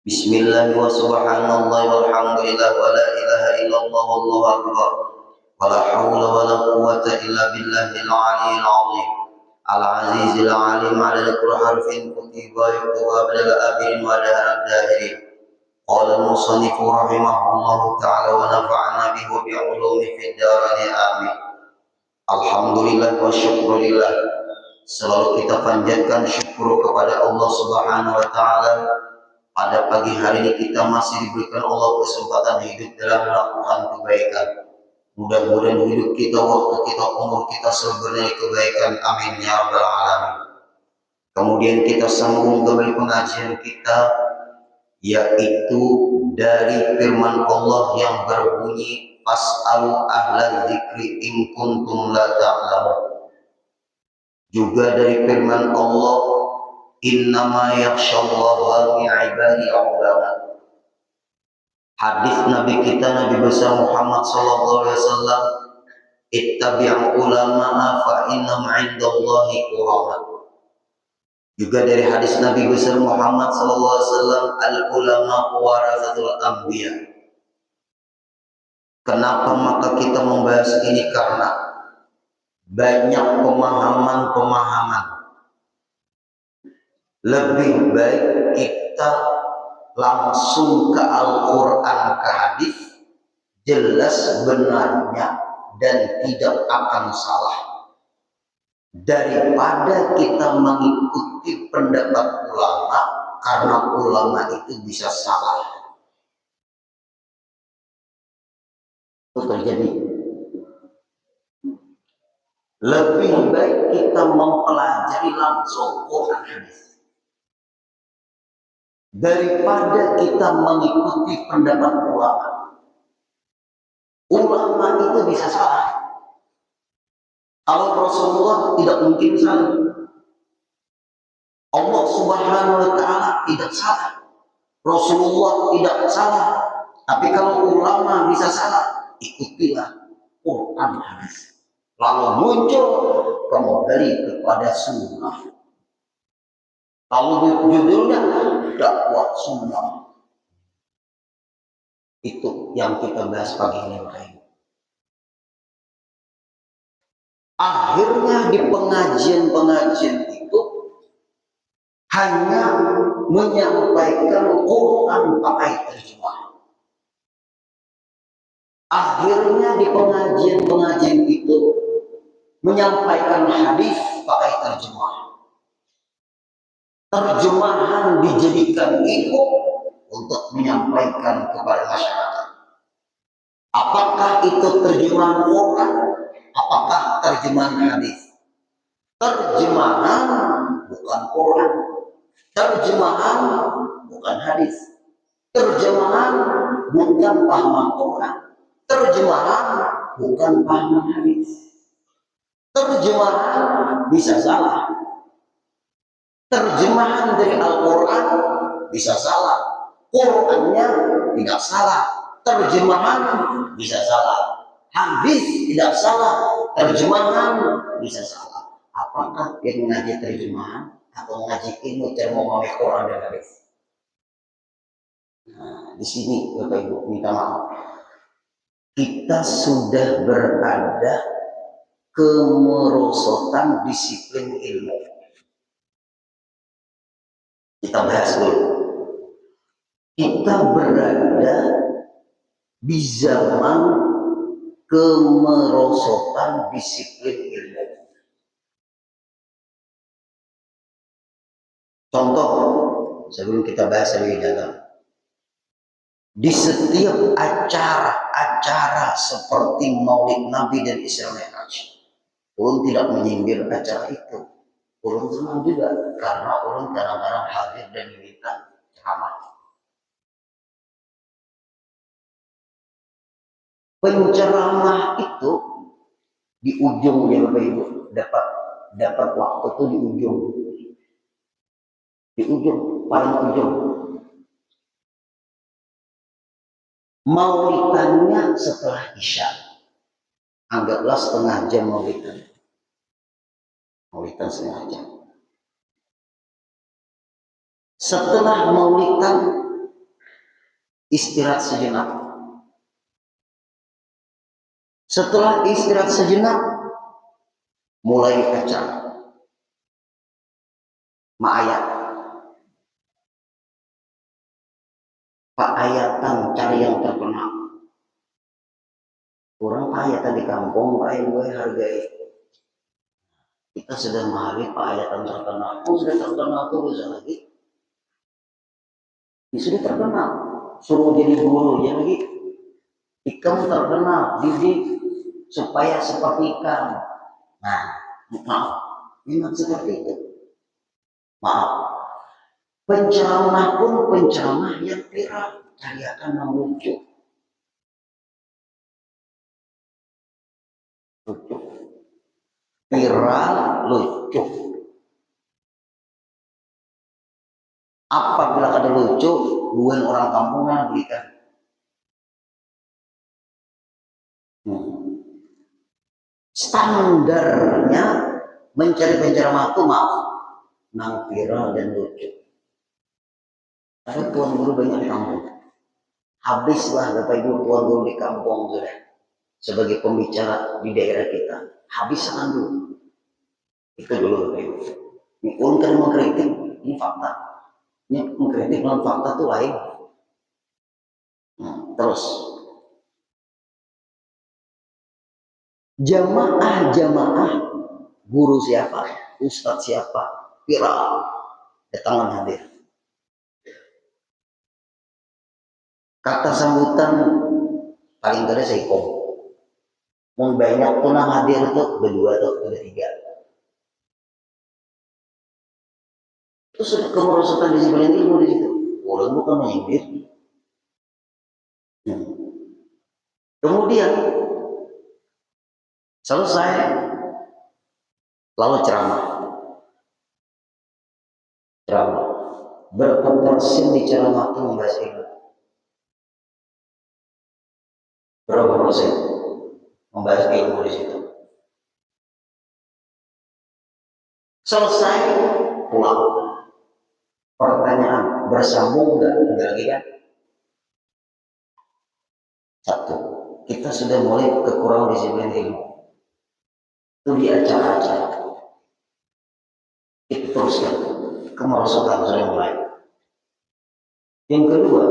Bismillah wa subhanallah walhamdulillah wa la ilaha illallah wallahu akbar wa la hawla wa la quwwata illa billahil aliyyil azim al-azizil alim ala kulli harfin kutiba yuktaba bil abirin wa dahar dahirin qala al-musannif rahimahullah ta'ala wa nafa'ana bihi wa bi ulumi fid darain amin. Alhamdulillah wa syukurillah, selalu kita panjatkan syukur kepada Allah Subhanahu wa taala. Pada pagi hari ini kita masih diberikan Allah kesempatan hidup dalam melakukan kebaikan. Mudah-mudahan hidup kita, waktu kita, umur kita selalu bernilai kebaikan. Amin ya rabbal alamin. Kemudian kita sambung kembali pengajian kita, yaitu dari firman Allah yang berbunyi fas'alu ahlal dzikri in kuntum la ta'lamun. Juga dari firman Allah innama yakhsyallaha min ibadihi ulama. Hadis Nabi kita, Nabi besar Muhammad sallallahu alaihi wasallam, ittabi'u ulama'a fa innahum 'indallahi qurama. Juga dari hadis Nabi besar Muhammad sallallahu alaihi wasallam, al ulama warasatul anbiya. Kenapa maka kita membahas ini? Karena banyak pemahaman-pemahaman. Lebih baik kita langsung ke Al-Quran, ke hadis, jelas benarnya dan tidak akan salah, daripada kita mengikuti pendapat ulama, karena ulama itu bisa salah. Itu terjadi. Lebih baik kita mempelajari langsung Quran hadis, daripada kita mengikuti pendapat ulama. Ulama itu bisa salah. Kalau Rasulullah tidak mungkin salah. Allah Subhanahu wa taala tidak salah. Rasulullah tidak salah. Tapi kalau ulama bisa salah, ikutilah Quran hadis. Lalu muncul kembali kepada sunnah. Kalau judulnya dakwah sunnah, itu yang kita bahas pagi ini. Akhirnya di pengajian-pengajian itu hanya menyampaikan Quran pakai terjemah. Akhirnya di pengajian-pengajian itu menyampaikan hadis pakai terjemah. Terjemahan dijadikan ilmu untuk menyampaikan kepada masyarakat. Apakah itu terjemahan Quran? Apakah terjemahan hadis? Terjemahan bukan Quran. Terjemahan bukan hadis. Terjemahan bukan pahaman Quran. Terjemahan bukan pahaman hadis. Terjemahan bisa salah. Terjemahan dari Al-Quran bisa salah, Qurannya tidak salah, terjemahan bisa salah, hadis tidak salah, terjemahan bisa salah. Apakah dia mengaji terjemahan atau mengaji ilmu memahami Quran dan hadis? Nah, di sini Bapak Ibu minta maaf, kita sudah berada kemerosotan disiplin ilmu. Kita bahas dulu. Kita berada di zaman kemerosotan disiplin ilmu. Contoh, sebelum kita bahas lebih dalam, di setiap acara-acara seperti Maulid Nabi dan Isra Mi'raj, ulun tidak menyindir acara itu. Ulun senang juga karena ulun kadang-kadang hadir dan diminta ceramah. Penceramah itu di ujungnya Bapak Ibu dapat waktu itu di ujung paling ujung. Maulidannya setelah Isya, anggaplah setengah jam maulidan setengah jam. Setelah maulidan istirahat sejenak. Setelah istirahat sejenak, mulai acara. Ma'ayat. Pak ayatan cari yang terkenal. Kurang ayatan di kampung, Pak yang gue hargai. Kita sudah mahali Pak ayatan terkenal. Oh, sudah terkenal tuh bisa lagi. Ini sudah terkenal. Suruh jadi guru ya lagi. Ikan terkenal, didik supaya seperti ikan. Nah, maaf, memang seperti itu. Maaf. Penceramah pun penceramah yang viral, cariakan yang lucu. Lucu. Viral, lucu. Apabila ada lucu, bukan orang kampungan belikan. Standarnya mencari penceramah itu maaf, nang viral dan lucu. Ada tuan guru banyak di kampung. Habislah Bapak Ibu tuan guru di kampung sudah sebagai pembicara di daerah kita. Habiskan dulu. Itu dulu Bapak Ibu. Ini ulun mengkritik, ini fakta. Ini mengkritik non fakta itu lain. Terus jamaah guru siapa, ustadz siapa, viral, datangan hadir. Kata sambutan paling tidak saya kom. Mau banyak tuh nang hadir tuh berdua tuh bertiga. Terus kemerosotan disiplin ilmu di situ. Orang bukan menyindir. Kemudian selesai lalu ceramah. Berapa persen di ceramah itu membahas ilmu? Berapa persen membahas ilmu di situ? Selesai pulang. Pertanyaan bersambung enggak lagi kan? Satu, kita sudah mulai kekurangan disiplin ilmu. Itu di acara-acara. Itu teruskan. Kemerosotan sudah mulai. Yang kedua,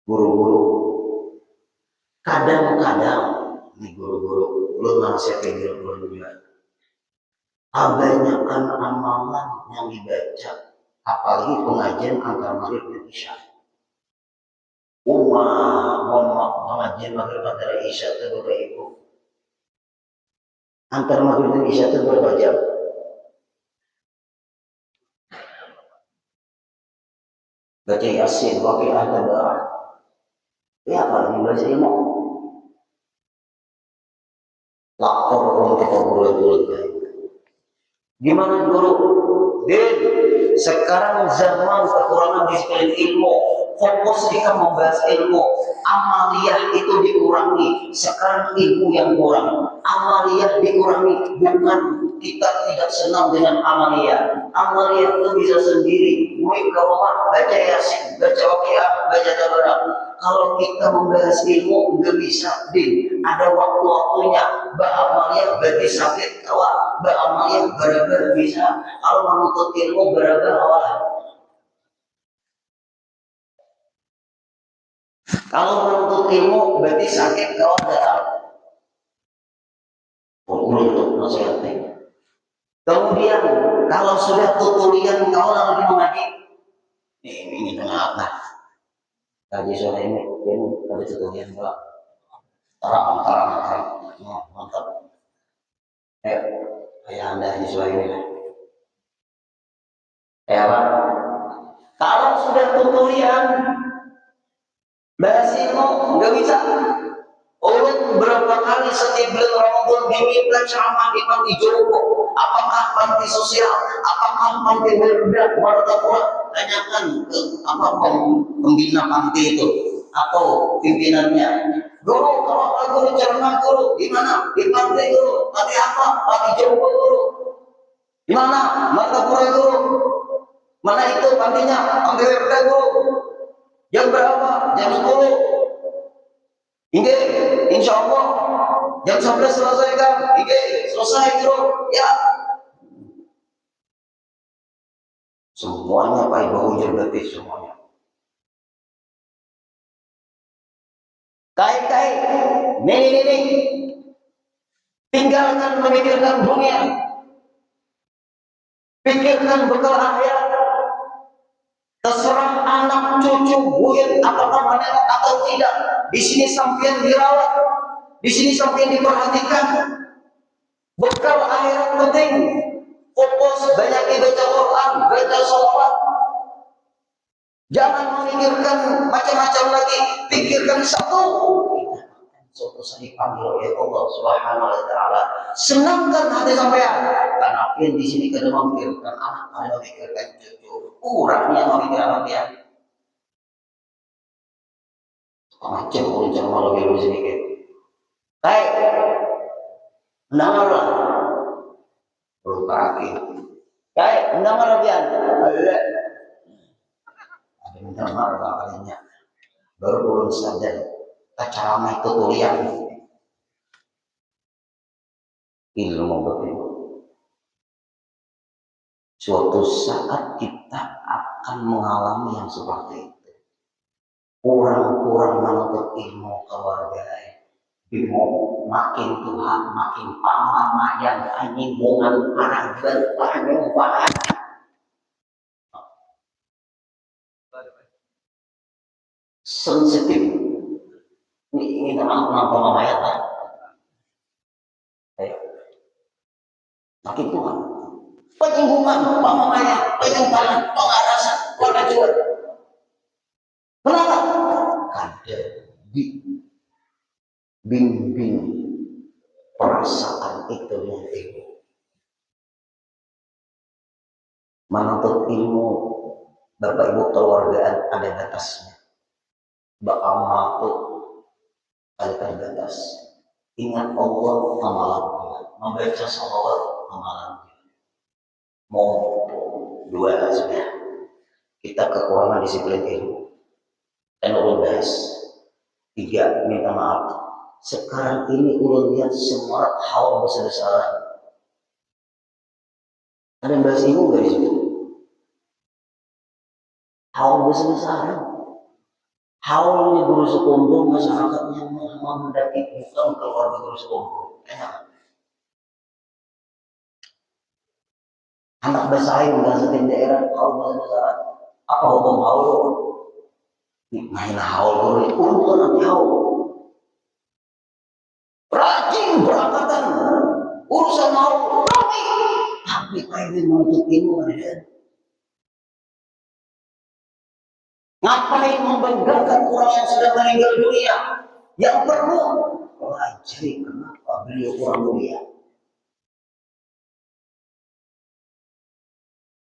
guru-guru kadang-kadang nih guru-guru lu nasihatin guru juga kebanyakan amalan yang dibaca apalagi pengajian antara maghrib dan isya. Mohon maaf, pengajian maghrib antara isya itu Bapak Ibu. Antara maghrib dan isya itu berapa jam? Baca Yasin, Waqiah dan Doa. Ya apa yang baca ilmu? Lapor untuk guru itu. Gimana guru? Sekarang zaman kekurangan disiplin ilmu. Fokus kita membahas ilmu. Amaliyah itu dikurangi. Sekarang ilmu yang kurang. Amaliyah dikurangi. Bukan kita tidak senang dengan amaliyah. Amaliyah itu bisa sendiri. Mulai ke rumah, baca Yasin, baca Waqiah, baca Tabarak. Kalau kita membahas ilmu, nggak bisa. Ada waktu-waktunya. Amaliyah berarti sakit kawan. Amaliyah gara-gara bisa. Kalau menuntut ilmu gara-gara awal. Kalau menuntut ilmu berarti sakit kawan datang. Untuk nasihatnya. Kemudian kalau sudah tutulian kawan lagi mengaji, ini tengah apa? Tadi sore ini tadi tutulian enggak? Terang, mantap. Kayak Anda di sore ini. Apa? Kalau sudah tutulian bahas ilmu nggak bisa. Orang berapa kali setiap bulan Ramadan diminta ceramah di panti jompo, apakah panti sosial, apakah panti berdak, warga tanyakan ke apa pembina panti itu atau pimpinannya. Guru, kalau guru ceramah guru di mana? Di panti guru, panti apa? Panti jompo guru. Di mana Martapura itu? Mana itu pantinya? Pantai Werda guru. Jam berapa? Jam 10. Hingga insya Allah jam 11 selesaikan. Hingga selesai guru. Ya. Semuanya Pak Ibu hujan berarti semuanya. Kai-kai, ini. Tinggalkan memikirkan dunia. Pikirkan bekal akhirat. Terserah anak, cucu, buyut, apakah menerak atau tidak. Di sini sampean dirawat. Di sini sampean diperhatikan. Bekal akhirat penting. Fokus banyak baca Quran, baca sholawat. Jangan memikirkan macam-macam lagi. Pikirkan satu. Suatu saat dipanggil oleh Allah Subhanahu wa taala. Senangkan hati sampean. Karena di sini kada memikirkan anak, kada memikirkan cucu. Kurangnya memikirkan dia. Macam urusan malam ini sedikit. Baik. Dengarlah. Perlu kaki. Baik, dengarlah pian. Ada dengar kalinya. Baru belum sadar. Ceramah itu tulian ilmu betul. Suatu saat kita akan mengalami yang seperti itu. Kurang-kurang menuntut ilmu keluarga. Bingung makin Tuhan makin pamamayan anjing bungan parang berpanjang banget. Sensitif. Ini tentang pamamayan kan? Makin Tuhan. Penyinggungan, pamamayan, penyempalan, pengarasan, pengajuan. Kenapa? Kada bimbing perasaan itu yang ilmu. Menuntut ilmu, Bapak Ibu keluargaan ada batasnya. Bapak mampu ada batas. Ingat Allah amalannya, membaca salawat amalannya. Mau dua sudah. Kita kekurangan disiplin ilmu. Dan ulun bahas. 3, minta maaf. Sekarang ini ulun lihat semua hawa besar-besaran. Ada yang bahas ilmu gak di situ? Hawa besar-besaran. Hawa ini guru sekumpul masyarakat yang mendaki bukan keluarga guru sekumpul. Enak. Anak bersaing dengan setiap daerah hawa besar-besaran. Apa hukum hawa? Main haul guru urutan nanti haul. Rajin berangkatan urusan haul tapi kayak menuntut ilmu kan? Ngapain membanggakan orang yang sudah meninggal dunia? Yang perlu pelajari kenapa beliau orang mulia.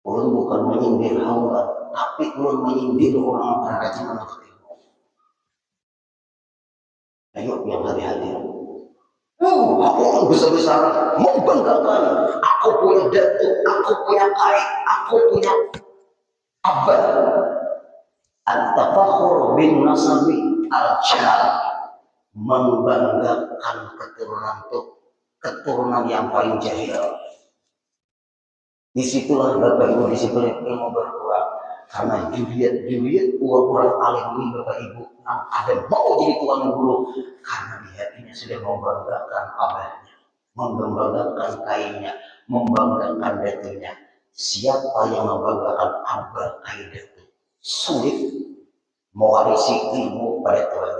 Orang bukan menyindir hamba, tapi orang menyindir orang yang rajin menuntut ilmu. Ayo yang hati-hati. Aku orang besar-besaran membanggakan. Aku punya datuk, aku punya kai, aku punya abah. Al-tafakhur bin nasabi al-jalal, membanggakan keturunan yang paling jahil. Disitulah Bapak Ibu disiplin ilmu berkurang. Karena Juliet orang paling ini Bapak Ibu ada mau jadi tuan guru karena di hatinya sudah membanggakan abahnya, membanggakan kainnya, membanggakan datunya. Siapa yang membanggakan abah kain datu sulit mewarisi ilmu pada Tuhan.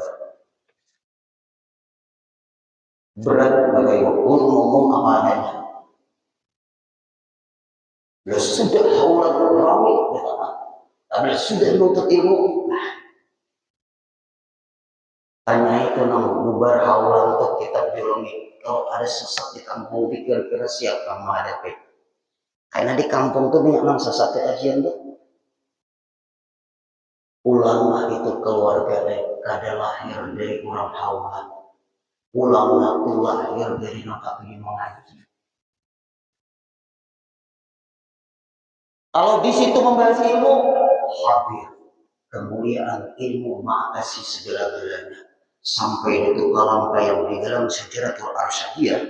Berat Bapak Ibu ngomong apa adanya. Sudah haulan ramai tapi sudah menuntut ilmu. Tanya itu nang bubar haulan untuk kitab biologi. Kalau ada sesat di kampung, kira-kira siapa menghadapi? Karena di kampung tuh banyak nang sesat ajian tuh. Ulama itu keluarga kada lahir dari orang haulan. Ulama itu lahir dari nang kapingin mengaji. Kalau di situ membahas ilmu, hadir kemuliaan ilmu makasih segala-galanya. Sampai itu kalam yang di dalam Syajaratul Arsyadiyah,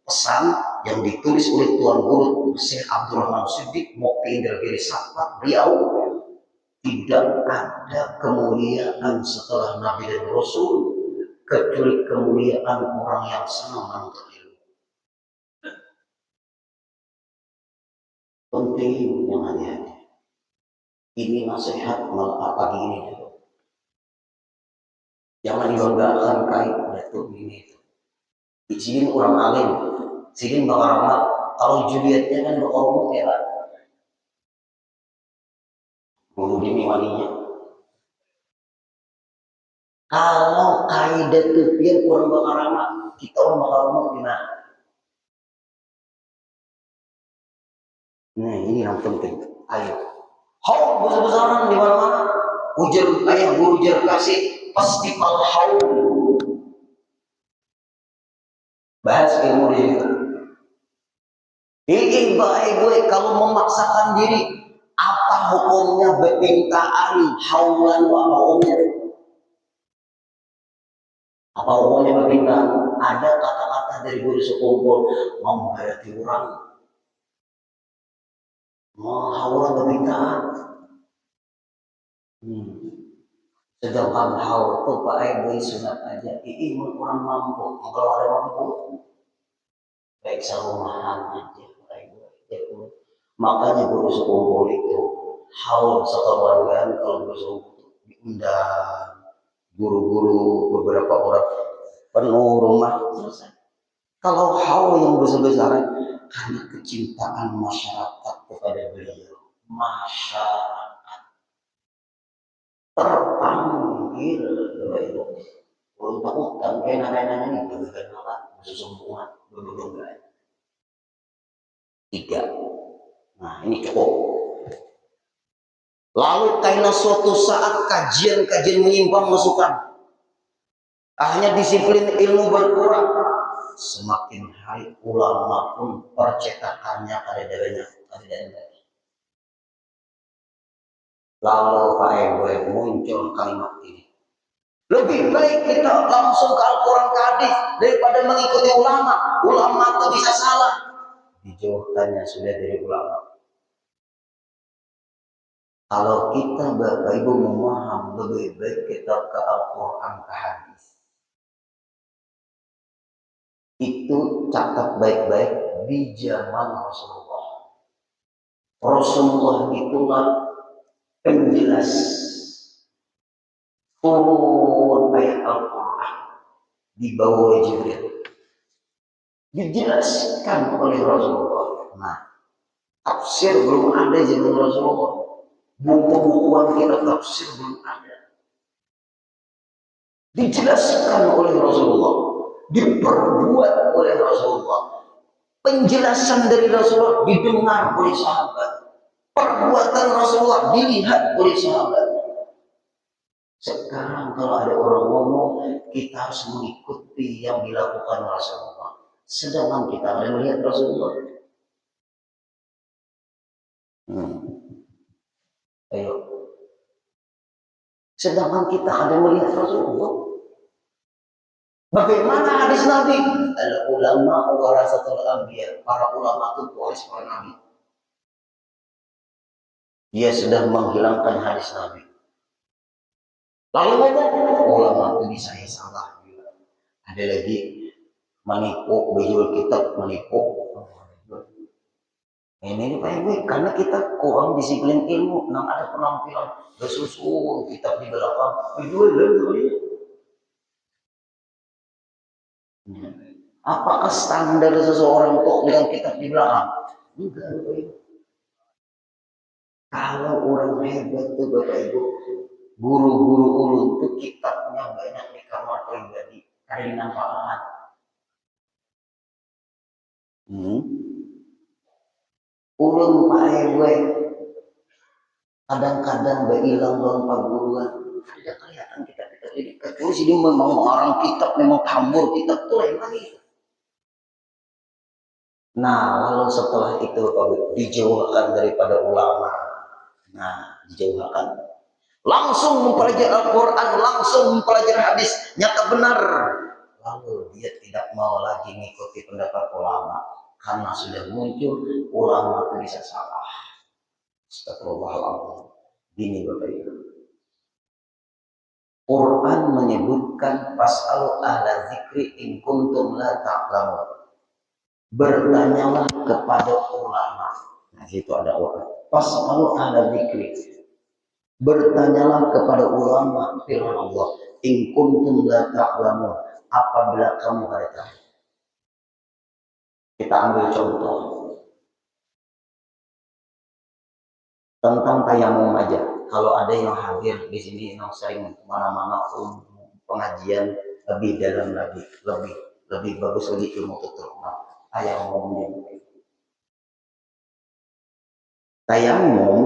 pesan yang ditulis oleh Tuan Guru Syekh Abdurrahman Siddiq Mukti Indragiri Sapat Riau, tidak ada kemuliaan setelah Nabi dan Rasul kecuali kemuliaan orang yang senang menuntut ilmu. Penting yang hati-hati. Ini nasihat malah pagi ini dulu. Jangan dibanggakan kait datuk ini itu. Izin orang alim, izin bakal rahmat. Kalau Julietnya kan bakal ya Pak. Bunuh diri walinya. Kalau kaidah tupian orang bakal rahmat, kita orang bakal rahmat gimana? Nah ini yang penting. Ayo. Haul besar-besaran di mana-mana. Ujar ayah guru ujar kasih festival haul. Bahas ilmu di situ. Ini baik gue kalau memaksakan diri, apa hukumnya berpintaan haulan apa hukumnya? Apa hukumnya berpintaan? Ada kata-kata dari guru sekumpul menghayati orang, haulan berpintaan. Sedangkan haul itu Pak Ibu sunat aja. Ini kurang mampu. Kalau ada mampu, baik serumahan aja. Makanya guru sekumpul itu haul sekeluargaan kalau guru sekumpul diundang guru-guru beberapa orang penuh rumah selesai. Kalau haul yang besar-besaran karena kecintaan masyarakat kepada beliau, masyarakat terpanggil itu untuk utang kayak nanya ini bagian apa sesungguhan berbeda tiga. Nah ini cukup. Lalu karena suatu saat kajian-kajian menyimpang masukan, akhirnya disiplin ilmu berkurang. Semakin hari ulama pun percetakannya ada banyak. Lalu Pak Ebo muncul kalimat ini. Lebih baik kita langsung ke Al-Quran ke hadis daripada mengikuti ulama. Ulama itu bisa salah. Dijauhkannya sudah dari ulama. Kalau kita Bapak Ibu memaham, lebih baik kita ke Al-Quran ke hadis. Itu catat baik-baik di zaman Rasulullah. Rasulullah itulah penjelas turun ayat Al-Quran di bawah Jibril. Dijelaskan oleh Rasulullah. Nah, tafsir belum ada zaman Rasulullah. Buku-bukuan kita tafsir belum ada. Dijelaskan oleh Rasulullah, diperbuat oleh Rasulullah. Penjelasan dari Rasulullah didengar oleh sahabat. Perbuatan Rasulullah dilihat oleh sahabat. Sekarang kalau ada orang ngomong, kita harus mengikuti yang dilakukan Rasulullah. Sedangkan kita ada melihat Rasulullah. Ayo. Sedangkan kita ada melihat Rasulullah. Bagaimana hadis Nabi? Al-ulama warasatul anbiya. Para ulama itu pewaris para nabi. Dia sudah menghilangkan hadis Nabi. Lalu ngomong, ulama itu bisa salah. Ada lagi menipu, bejul kitab menipu. Ini Pak Ibu, karena kita kurang disiplin ilmu, nang ada penampilan bersusun kitab di belakang. Apakah standar seseorang kok dengan kitab di belakang? Enggak, Bapak Ibu. Kalau orang hebat tuh Bapak Ibu, guru-guru ulun tuh kitabnya banyak di kamar pribadi, ada nampakkan. Ulun Pak Ibu, kadang-kadang hilang dalam paguruan, tidak kelihatan kitab ini. Terus ini memang orang kitab, memang tambur kitab tuh lain lagi. Nah, lalu setelah itu dijauhkan daripada ulama. Nah, dijauhkan. Langsung mempelajari Al-Quran, langsung mempelajari hadis, nyata benar. Lalu dia tidak mau lagi mengikuti pendapat ulama karena sudah muncul ulama itu bisa salah. Astagfirullahaladzim. Gini Bapak Ibu. Quran menyebutkan pas'alu ahla zikri in kuntum la ta'lamun. Bertanyalah kepada ulama. Nah, situ ada orang. Pas'alu ahla zikri. Bertanyalah kepada ulama firman Allah. In kuntum la ta'lamun. Apabila kamu ada tahu. Kita ambil contoh tentang tayamum aja. Kalau ada yang hadir di sini yang sering mana-mana pengajian lebih dalam lagi, lebih bagus lagi ilmu tutur. Tayamum. Tayamum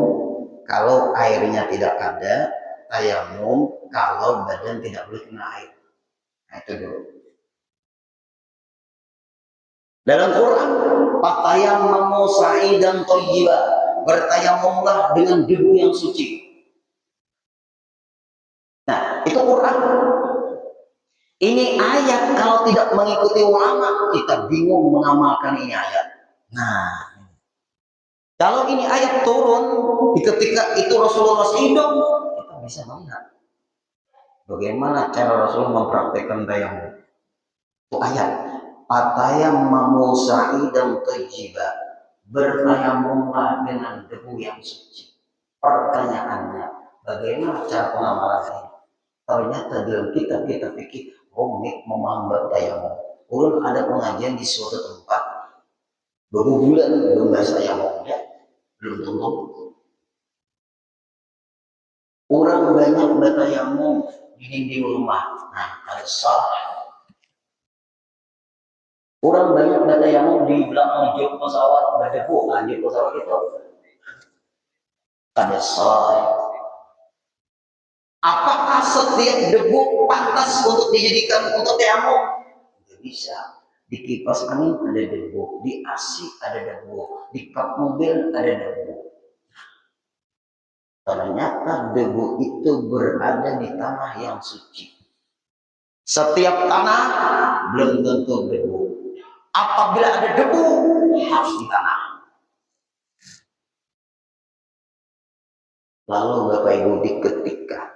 kalau airnya tidak ada, tayamum kalau badan tidak boleh kena air. Nah, itu dulu. Dalam Quran, fatayammamu sa'idan thayyiba, bertayamumlah dengan debu yang suci. Nah, itu Quran. Ini ayat kalau tidak mengikuti ulama, kita bingung mengamalkan ini ayat. Nah, kalau ini ayat turun di ketika itu Rasulullah masih hidup, kita bisa melihat bagaimana cara Rasulullah mempraktekkan tayamum. Itu ayat. Fatayammamu sa'idan thayyiba, bertayamumlah dengan debu yang suci. Pertanyaannya, bagaimana cara pengamalannya? Ternyata dalam kitab-kitab fikih rumit memahami tayamum. Ulun ada pengajian di suatu tempat berbulan belum bahasa tayamumnya, belum tentu. Orang banyak bertayamum di dinding rumah. Nah, ada salah. Orang banyak bertayamum di belakang jok pesawat berdebu. Nah, jok pesawat itu ada salah. Apakah setiap debu pantas untuk dijadikan untuk tayamum? Tidak bisa. Di kipas angin ada debu, di AC ada debu, di kap mobil ada debu. Ternyata debu itu berada di tanah yang suci. Setiap tanah belum tentu debu. Apabila ada debu, harus di tanah. Lalu Bapak Ibu, di ketika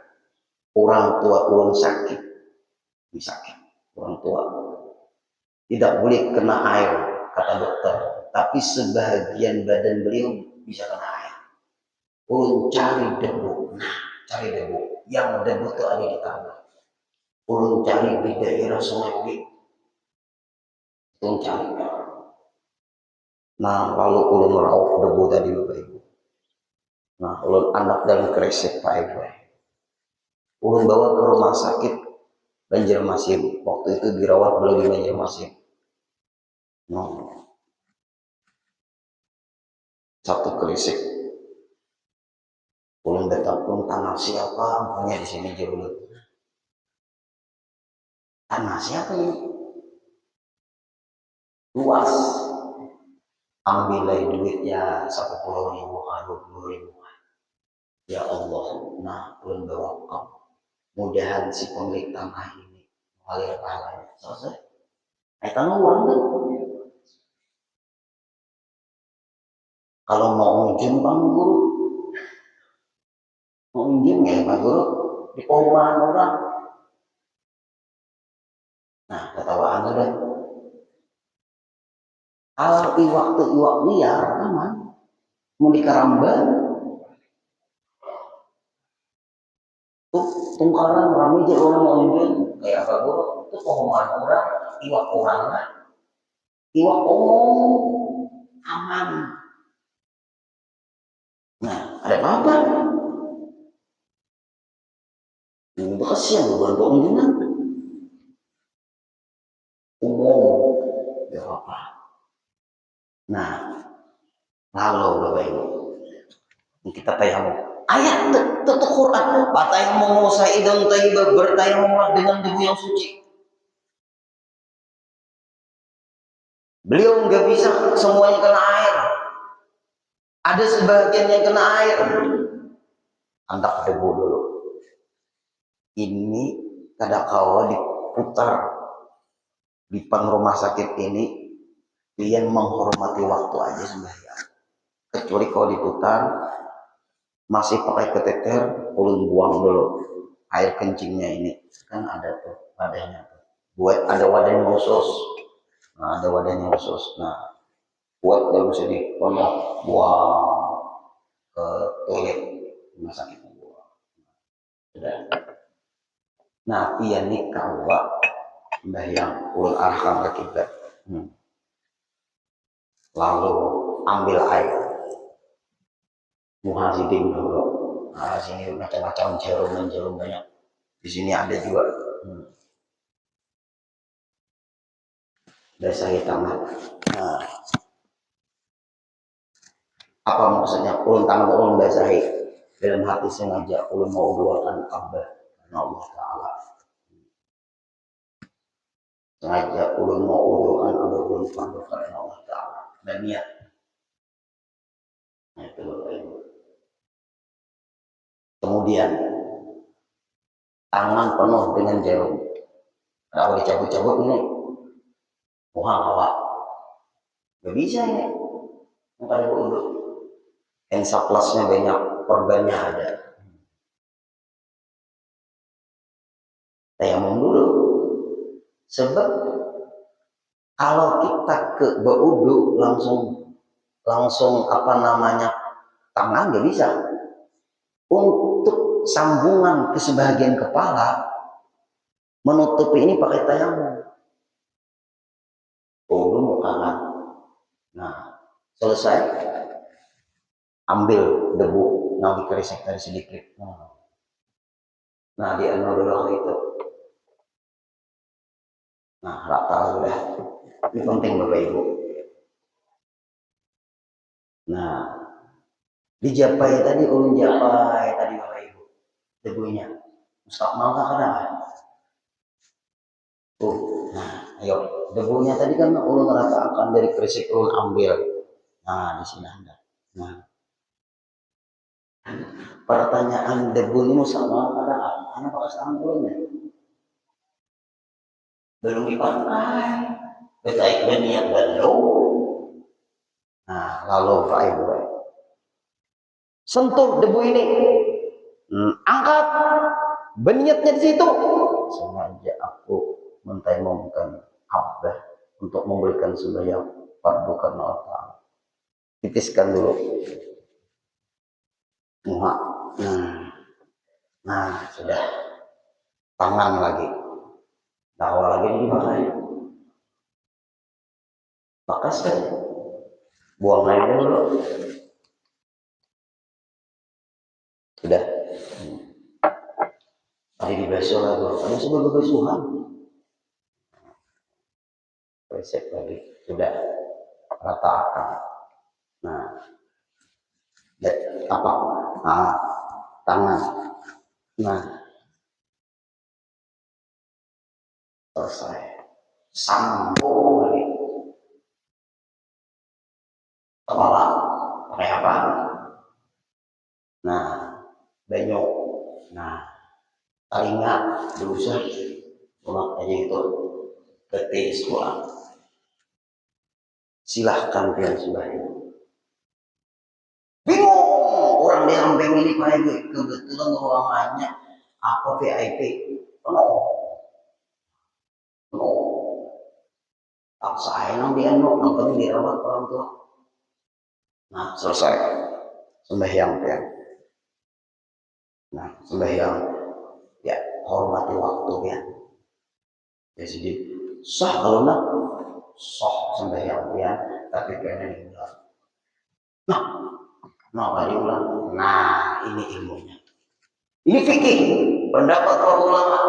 orang tua orang sakit, orang tua tidak boleh kena air, kata dokter, tapi sebagian badan beliau bisa kena air. Ulun cari debu, yang debu itu ada di tanah. Ulun cari di daerah Sungai Wi, ulun cari. Nah, lalu ulun meraup debu tadi Bapak Ibu. Nah, ulun anak dalam kresek Pak Ibu. Ulun bawa ke rumah sakit Banjarmasin. Waktu itu dirawat beliau di Banjarmasin. Nah, satu kresek. Ulun datang pun tanah siapa? Namanya di sini jauh. Tanah siapa ini? Luas. Ambilai duit ya 10.000, 20.000. Ya Allah, nah ulun bawa kau. Mudahan si pemilik tanah ini mengalir pahalanya. Selesai. Tanah uang kan? Kalau mau unjun Bang Guru, mau unjun ya Bang Guru, di perumahan orang. Nah, ketawaan udah. Kalau iwak tuh iwak liar, aman. Mau di Karamban, tuh tungkaran rame aja orang mau unjun. Kayak apa Guru? Itu perumahan orang, iwak orang lah. Iwak omong, aman. Nah, ada apa? Ini kasihan bukan pengunjungan. Umum, ya apa? Nah, lalu Bapak Ibu, kita tayamum. Ayat tetap Quran. Fatayamum sa'idan thayyiban, bertayamumlah dengan debu yang suci. Beliau nggak bisa semuanya kena air. Ada sebagian yang kena air. Antak debu dulu. Ini kadakala diputar di depan rumah sakit ini, dia menghormati waktu aja sembahyang. Kecuali kalau diputar masih pakai keteter, ulun buang dulu air kencingnya ini. Kan ada tuh wadahnya tuh. Buat ada wadahnya khusus. Nah, ada wadahnya khusus. Nah, buat dalam sini buang ke toilet rumah sakit buang. Sudah. Nah, pian nih kawa sembahyang ulun arahkan ke kiblat. Lalu ambil air. Muhasidim dulu. Nah, sini macam-macam jarum banyak. Di sini ada juga. Basahi tangan. Nah, apa maksudnya? Ulun tangan ulun basahi. Dalam hati sengaja ulun mau doakan Ka'bah Allah Ta'ala. Sengaja ulun mau doakan Allah, ulun pandokan Allah Ta'ala. Dan niat. Nah, itu kemudian tangan penuh dengan jarum. Kalau dicabut-cabut ini, muhang awak. Gak bisa ini. Maka ada untuk ensaplasnya banyak, korbannya ada. Tayamum dulu. Sebab kalau kita ke baudu langsung apa namanya tangan gak bisa. Untuk sambungan ke sebagian kepala menutupi ini pakai tayamum. Baudu mukaan. Nah, selesai ambil debu, ngambil keresek dari sedikit. Nah, di dulu itu. Nah, rata sudah. Ini penting Bapak Ibu. Nah, dijapai tadi, ulun japai tadi Bapak Ibu. Debunya. Mustakmal nggak ada? Tuh, nah, ayo. Debunya tadi kan ulun ratakan dari keresek ulun ambil. Nah, di sini ada. Nah, pertanyaan debu ini mustakmal nggak ada? Karena pakai tangan ulun ya. Belum dipakai. Betul, niat belum. Nah, lalu Pak Ibu, sentuh debu ini, angkat, berniatnya di situ. Sengaja aku mentayamumkan Ka'bah untuk memberikan sembahyang fardu karena Allah. Titiskan dulu. Muha. Nah, sudah. Tangan lagi. Dakwah lagi dipakai. Bakas kan? Buang air dulu. Sudah. Tadi dibasuh lagi. Ada sebuah basuhan. Resep lagi. Sudah. Ratakan. Nah. Apa? Nah. Tangan. Nah. Selesai. Sambung lagi. Kepala. Pakai apa? Nah. Banyok. Nah. Telinga. Berusaha. Ulang aja itu. Ketis ulang. Silahkan pian sembahyang. Bingung orang di samping ini Pak Ibu, kebetulan ruangannya apa VIP penuh. Tak sayang dia nonton dirawat orang tua. Nah, selesai sembahyang pian. Nah, sembahyang ya hormati waktu pian. Jadi sah kalau nak sah sembahyang pian, tapi piannya diulang. Nah, diulang. Nah, ini ilmunya. Ini fikih, pendapat para ulama.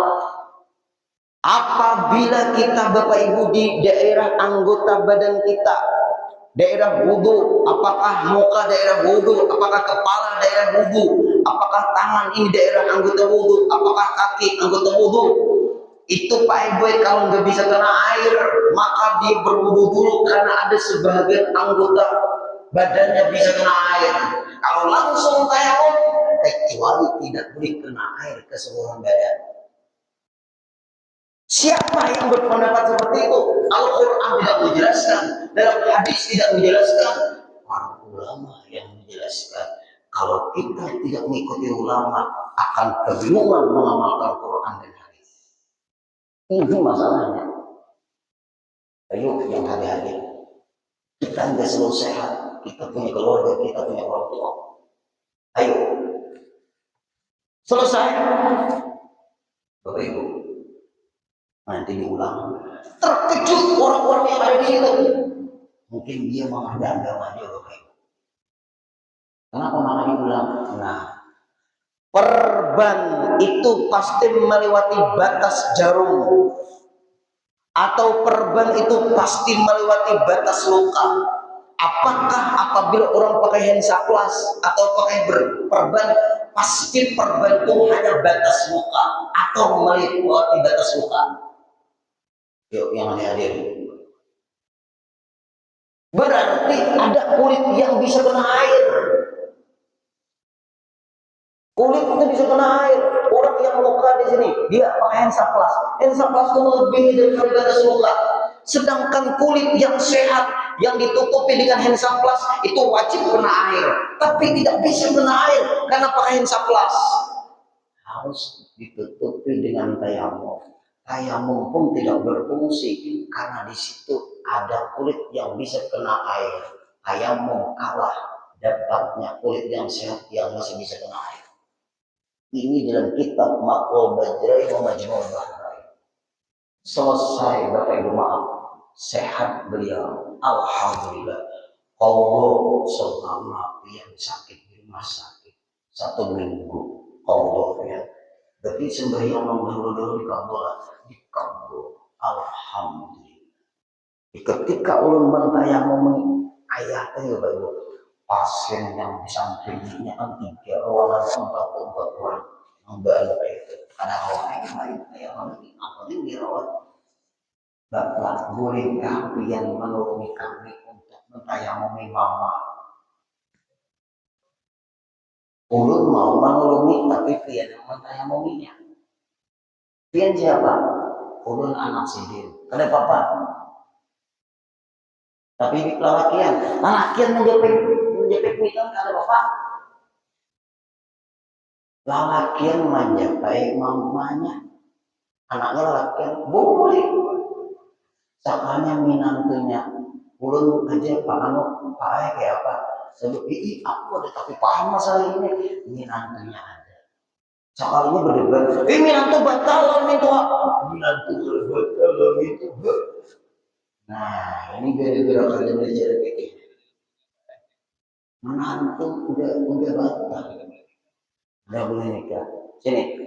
Apabila kita Bapak Ibu di daerah anggota badan kita, daerah wudu, apakah muka daerah wudu, apakah kepala daerah wudu, apakah tangan ini daerah anggota wudu, apakah kaki anggota wudu, Itu Pak Boy kalau nggak bisa kena air, maka dia berwudu dulu karena ada sebagian anggota badannya bisa kena air. Kalau langsung tayamum, kecuali tidak boleh kena air keseluruhan badan. Siapa yang berpendapat seperti itu? Al-Quran tidak menjelaskan, dalam hadis tidak menjelaskan, para ulama yang menjelaskan. Kalau kita tidak mengikuti ulama, akan kebingungan mengamalkan Quran dan hadis. Ini masalahnya. Ayo yang hadir-hadir. Kita nggak selalu sehat. Kita punya keluarga, kita punya orang tua. Ayo. Selesai. Bapak Ibu. Nanti diulang. Terkejut orang-orang yang ada di situ. Mungkin dia mengerti agama dia, Bapak Ibu. Kenapa malah diulang? Nah, perban itu pasti melewati batas jarum. Atau perban itu pasti melewati batas luka. Apakah apabila orang pakai hensaplas atau pakai perban, pasti perban itu hanya batas luka atau melewati batas luka? Yuk yang hadir. Berarti ada kulit yang bisa kena air. Kulit itu bisa kena air. Orang yang luka di sini, dia pakai hensaplas. Hensaplas itu lebih dari batas luka. Sedangkan kulit yang sehat, yang ditutupi dengan hensaplas, itu wajib kena air. Tapi tidak bisa kena air karena pakai hensaplas. Harus ditutupi dengan tayamum. Tayamum pun tidak berfungsi karena di situ ada kulit yang bisa kena air. Tayamum kalah dapatnya kulit yang sehat yang masih bisa kena air. Ini dalam kitab Maqal Bajrai wa Majmul Bahrain. Selesai Bapak Ibu maaf, sehat beliau. Alhamdulillah. Allah selama yang sakit di rumah sakit 1 minggu. Allah ya. Berarti sembahyang dulu dikabul. Alhamdulillah. Ketika ulun mentayamum ayatnya Bapak Ibu, pasien yang di sampingnya kan 3 ruangan 4 orang membalik itu ada orang lain kayak orang ini apa yang dirawat. Bapak bolehkah kalian menolongi kami untuk mentayamumi mama? Ulun mau menolongi tapi kalian yang mentayamuminya. Kalian siapa? Ulun anak sidin. Kenapa Pak? Tapi ini lelakian menjepit mitan ada Bapak. Lalakian menjapai mamanya, anaknya lalakian boleh. Sakanya minantunya, ulun aja Pak Pak kayak apa? Sebab aku ada tapi paham masalah ini. Minantunya ada. Sakalinya berdebat, minantu batalan itu. Minantu batalan itu. Nah, ini gara-gara kalian belajar kayak gini. Menantu udah batal. Nggak boleh nikah. Sini.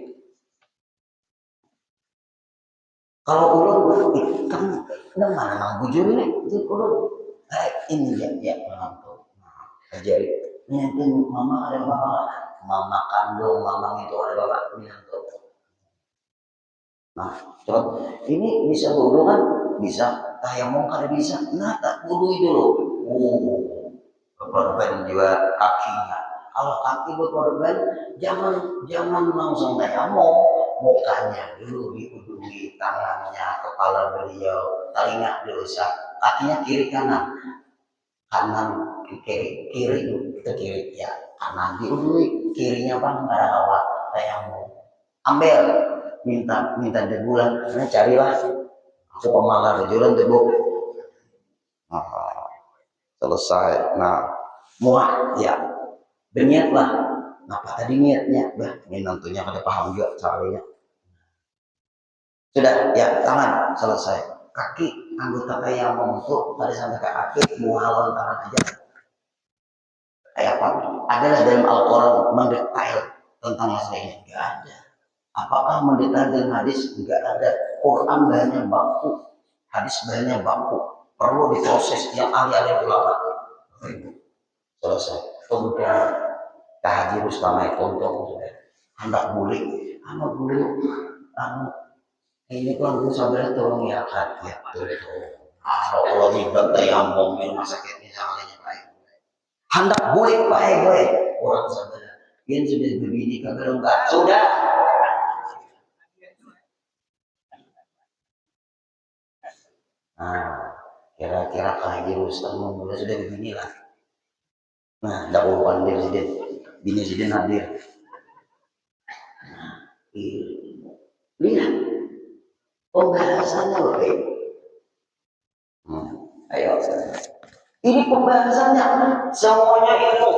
Kalau ulun kan mana nang bujur ini, jadi ulun ini ya menantu. Ajari. Nanti mama ada bapak, mama kandung, mama itu ada bapak menantu. Nah, coba ini bisa wudu kan? Bisa. Tayamum kan bisa. Nah, tak wudu dulu. Korban juga kakinya. Kalau kaki berkorban, jangan langsung tayamum, mukanya dulu diudui, tangannya, kepala beliau, telinga diusap, kakinya kiri kanan kiri ke kiri ya, kanan diudui, kirinya bang nggak ada awak tayamum. Ambil, minta debulan, carilah aku pemalar debulan debu. Selesai. Nah, muat ya. Berniatlah. Apa tadi niatnya? Bah, ini tentunya kada paham juga caranya. Sudah, ya tangan selesai. Kaki anggota tayamum itu tadi sampai ke kaki muhalan tangan aja. Kayak apa? Adalah dalam Al-Quran mendetail tentang masalah ini. Enggak ada. Apakah mendetail dalam hadis? Enggak ada. Quran bahannya baku, hadis bahannya baku. Perlu diproses yang ahli-ahli ulama. Selesai. Kemudian tahajud utama itu untuk hendak boleh, anak boleh, Ini kan gue sabar tolong ya kan ya tuh. Kalau Allah tidak tayamum rumah sakit misalnya baik. Hendak boleh baik baik orang sabar. Yang sudah berbini kagak enggak sudah. Nah, kira-kira kayak Rustam mulai sudah begini lah. Nah, dakwah pandai presiden, bini presiden hadir. Lihat pembahasannya loh, ayo. Ini pembahasannya semuanya ilmu.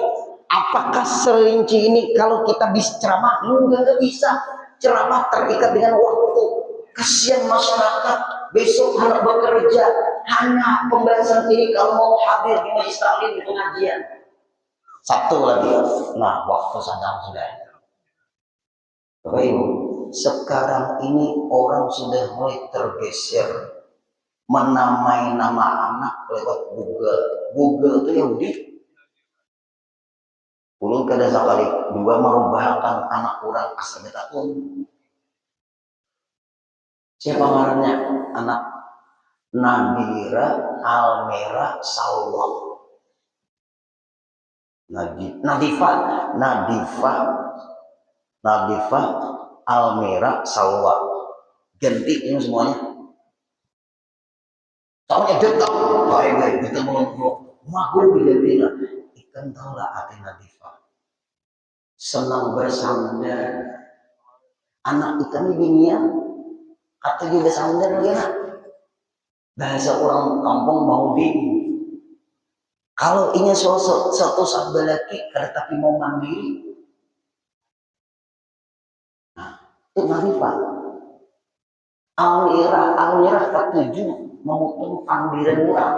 Apakah serinci ini kalau kita bisa ceramah? Enggak bisa. Ceramah terikat dengan waktu. Kasihan masyarakat. Besok harus bekerja. Hanya pembahasan ini kalau mau hadir di majelis taklim di pengajian. Satu lagi. Nah, waktu sedang sudah. Bapak Ibu, sekarang ini orang sudah mulai tergeser menamai nama anak lewat Google. Google itu Yahudi. Ulun kada sekali dua merubahkan anak orang asal takun. Siapa ngarannya? Anak Nabira Almera Salwa. Nadifa Almera Salwa. Ganti ini semuanya. Soalnya dia tahu baik-baik kita mau makhluk diganti lah. Ikan tahu lah arti Nadifa. Senang bersandar. Anak ikan ini ya, atau juga sandar ya. Bahasa orang kampung mau bingung. Kalau ingin satu sahabat lagi, tapi mau mandiri, nah, itu Nadifa. Almirah ketujuh memotong panggilan orang.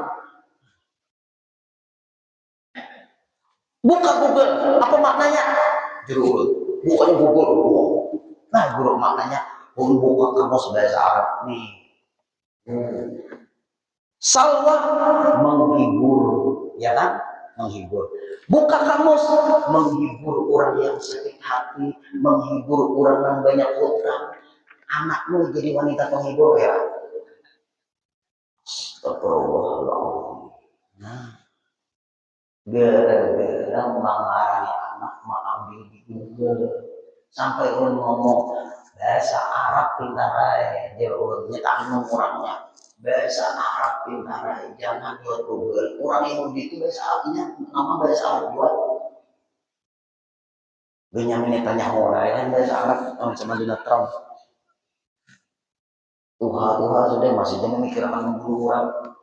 Buka Google, apa maknanya? Jurul, bukannya Google. Nah, guru maknanya buka kamus bahasa Arab nih. Salwa menghibur, ya kan? Menghibur. Buka kamus menghibur orang yang sakit hati, menghibur orang yang banyak utang. Anakmu jadi wanita penghibur ya. Astagfirullahaladzim. Nah, gara-gara mengarani anak mengambil di Google sampai orang ngomong bahasa Arab pintar aja, dia orang nyetak orangnya bahasa Arab pintar aja, jangan buat Google. Orang Yahudi itu bahasa Arabnya nama bahasa Arab buat Benyamin Netanyahu kan bahasa Arab sama Donald Trump. Tuhan sudah masih jangan memikirkan membunuh orang.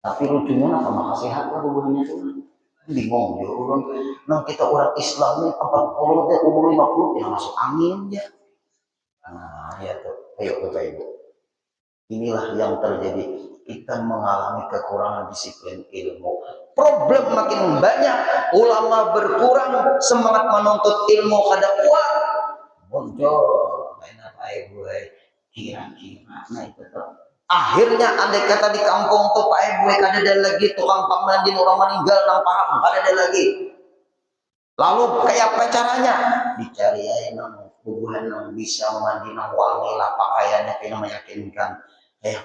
Tapi lucunya apa makasih hati hubungannya tuh bingung ya orang. Nah kita orang Islam ini 40 deh umur 50 yang masuk angin ya. Nah ya tuh, ayo Bapak Ibu. Inilah yang terjadi. Kita mengalami kekurangan disiplin ilmu. Problem makin banyak, ulama berkurang, semangat menuntut ilmu kada kuat. Muncul, Bapak Ibu, kira-kira, nah itu tuh. Akhirnya andai kata di kampung tuh Pak Ibu kada ada lagi tukang pamandin orang meninggal nang paham, kada ada lagi. Lalu kayak apa caranya? Dicari aja nang hubungan yang bisa mandi nang wangi lah pakaiannya kena meyakinkan.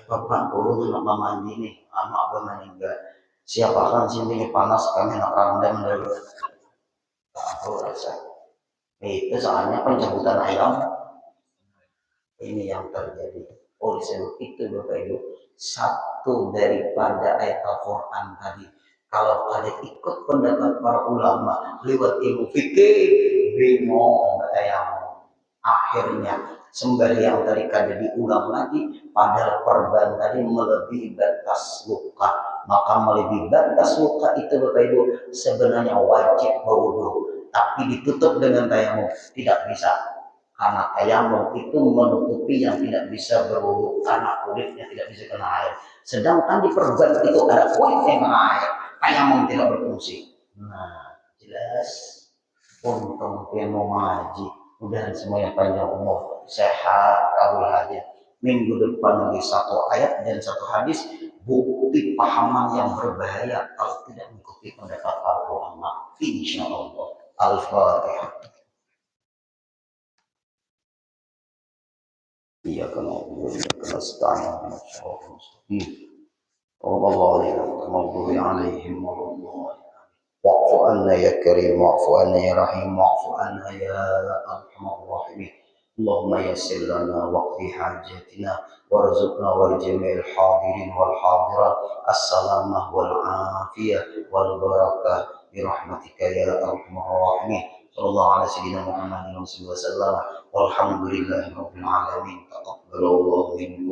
Bapak urut nak mandi nih, anak abang meninggal. Siapa kan sini panas kami nak rendam dulu. Aku rasa itu soalnya pencabutan ayam. Ini yang terjadi. Oleh sebab itu Bapak Ibu, satu daripada ayat Al-Quran tadi. Kalau kalian ikut pendapat para ulama lewat ilmu fikih, bingung katanya. Akhirnya sembahyang tadi kada diulang lagi, padahal perban tadi melebihi batas luka. Maka melebihi batas luka itu Bapak Ibu sebenarnya wajib berwudu, tapi ditutup dengan tayamum tidak bisa. Karena tayamum itu menutupi yang tidak bisa berwudu karena kulitnya tidak bisa kena air. Sedangkan di perban itu ada kulit yang kena air, tayamum tidak berfungsi. Nah, jelas untung yang mau ngaji. Mudah semua yang panjang umur, sehat, kabul hadir. Minggu depan lagi satu ayat dan satu hadis bukti pahaman yang berbahaya kalau tidak mengikuti pendapat para ulama. Insya Allah. Al-Fatihah. Iya kan. نستعين على الصراط المستقيم صراط الذين المغضوب عليهم ولا الضالين واعف عنا يا كريم واعف عنا يا رحيم واعف عنا يا ارحم الراحمين اللهم يسر لنا واقضي حاجاتنا وارزقنا ولجميع الحاضرين والحاضرات السلامة والعافية والبركة برحمتك يا ارحم الراحمين صلى الله على سيدنا محمد وسلم والحمد لله رب العالمين تقبل الله منكم